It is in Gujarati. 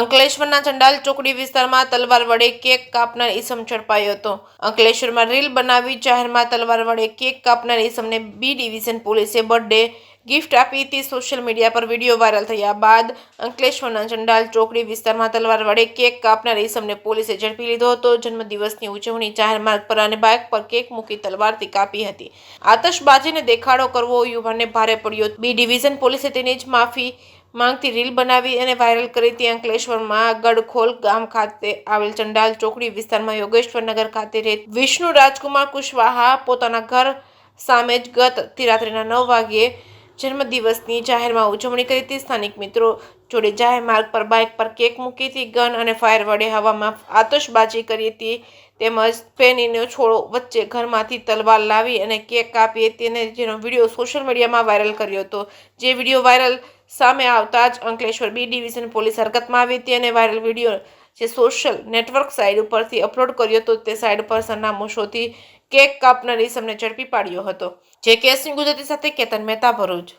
અંકલેશ્વરના ચંડાલ ચોકડી વિસ્તારમાં તલવાર વડે કેક કાપનાર ઈસમ ઝડપાયો હતો। અંકલેશ્વરમાં રીલ બનાવી જાહેરમાં તલવાર વડે કેક કાપનાર ઈસમને બી ડિવિઝન પોલીસે બર્થડે ગિફ્ટ આપી હતી। સોશિયલ મીડિયા પર વિડીયો વાયરલ થયા બાદ અંકલેશ્વરના ચંડાલ ચોકડી વિસ્તારમાં તલવાર વડે કેક કાપનાર ઈસમને પોલીસે ઝડપી લીધો હતો। જન્મદિવસની ઉજવણી જાહેર માર્ગ પર અને બાઇક પર કેક મૂકી તલવારથી કાપી હતી। આતશબાજીને દેખાડો કરવો યુવાનને ભારે પડ્યો। બી ડિવિઝન પોલીસે તેની જ માફી માંગતી રીલ બનાવી અને વાયરલ કરી હતી। અંકલેશ્વરમાં ગડખોલ ગામ ખાતે આવેલ ચંડાલ ચોકડી વિસ્તારમાં યોગેશ્વર નગર ખાતે રહેતા વિષ્ણુ રાજકુમાર કુશવાહા પોતાના ઘર સામે જ ગત રાત્રિના 9 વાગ્યે જન્મદિવસની જાહેરમાં ઉજવણી કરી હતી। સ્થાનિક મિત્રો જોડે જાહેર માર્ગ પર બાઇક પર કેક મૂકી હતી, ગન અને ફાયર વડે હવામાં આતશબાજી કરી હતી તેમજ ફેનીનો છોડો વચ્ચે ઘરમાંથી તલવાર લાવી અને કેક કાપી હતી અને જેનો વિડીયો સોશિયલ મીડિયામાં વાયરલ કર્યો હતો। જે વિડીયો વાયરલ સામે આવતા જ અંકલેશ્વર બી ડિવિઝન પોલીસ હરકતમાં આવી હતી અને વાયરલ વિડીયો જે સોશિયલ નેટવર્ક સાઇટ ઉપરથી અપલોડ કર્યો હતો તે સાઇટ પર સરનામું શોધી કેક કાપનાર ઈસમને ઝડપી પાડ્યો હતો। જે કેસની ગુજરાતી સાથે કેતન મહેતા, ભરૂચ।